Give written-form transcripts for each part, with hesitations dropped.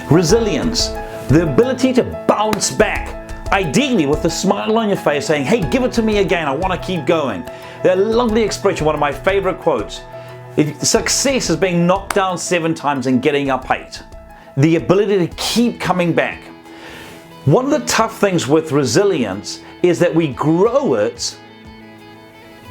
Resilience, the ability to bounce back, ideally with a smile on your face saying, hey, give it to me again, I want to keep going. That lovely expression, one of my favorite quotes. Success is being knocked down 7 times and getting up 8. The ability to keep coming back. One of the tough things with resilience is that we grow it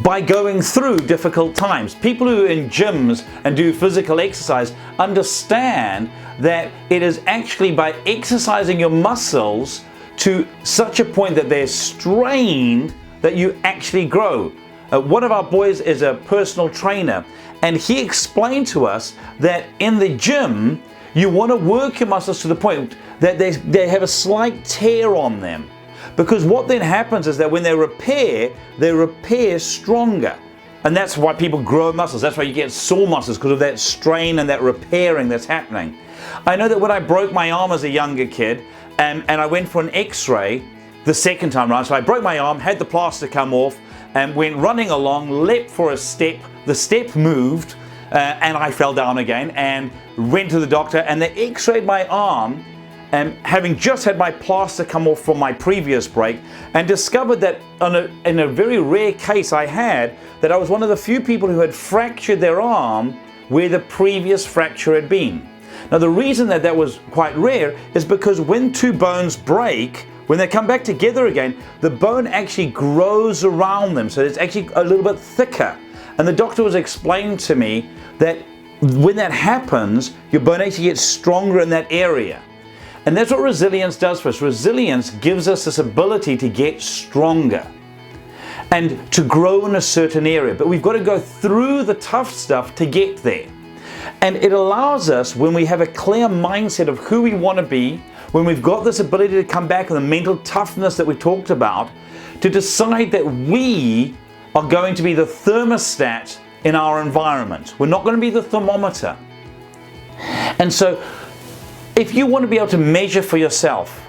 by going through difficult times. People who are in gyms and do physical exercise understand that it is actually by exercising your muscles to such a point that they're strained that you actually grow. One of our boys is a personal trainer, and he explained to us that in the gym you want to work your muscles to the point that they have a slight tear on them. Because what then happens is that when they repair stronger. And that's why people grow muscles. That's why you get sore muscles, because of that strain and that repairing that's happening. I know that when I broke my arm as a younger kid, and I went for an x-ray the second time around, so I broke my arm, had the plaster come off, and went running along, leapt for a step, the step moved, and I fell down again, and went to the doctor, and they x-rayed my arm, having just had my plaster come off from my previous break, and discovered that in a very rare case I had, that I was one of the few people who had fractured their arm where the previous fracture had been. Now the reason that was quite rare is because when two bones break, when they come back together again, the bone actually grows around them, so it's actually a little bit thicker. And the doctor was explaining to me that when that happens, your bone actually gets stronger in that area. And that's what resilience does for us. Resilience gives us this ability to get stronger and to grow in a certain area. But we've got to go through the tough stuff to get there. And it allows us, when we have a clear mindset of who we want to be, when we've got this ability to come back and the mental toughness that we talked about, to decide that we are going to be the thermostat in our environment. We're not going to be the thermometer. And so, if you want to be able to measure for yourself,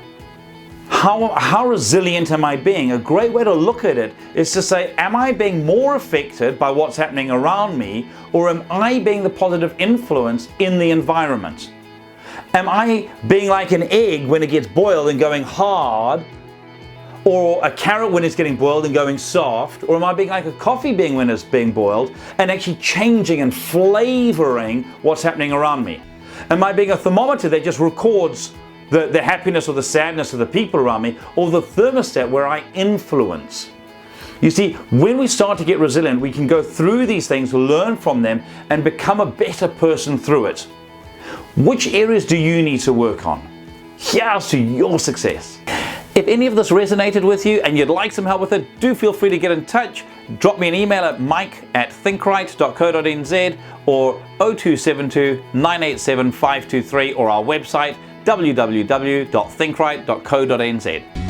how resilient am I being? A great way to look at it is to say, am I being more affected by what's happening around me, or am I being the positive influence in the environment? Am I being like an egg when it gets boiled and going hard, or a carrot when it's getting boiled and going soft, or am I being like a coffee bean when it's being boiled and actually changing and flavoring what's happening around me? Am I being a thermometer that just records the happiness or the sadness of the people around me, or the thermostat where I influence? You see, when we start to get resilient, we can go through these things, learn from them, and become a better person through it. Which areas do you need to work on? Here's to your success. If any of this resonated with you and you'd like some help with it, do feel free to get in touch. Drop me an email at mike@thinkright.co.nz or 0272 987 523, or our website www.thinkright.co.nz.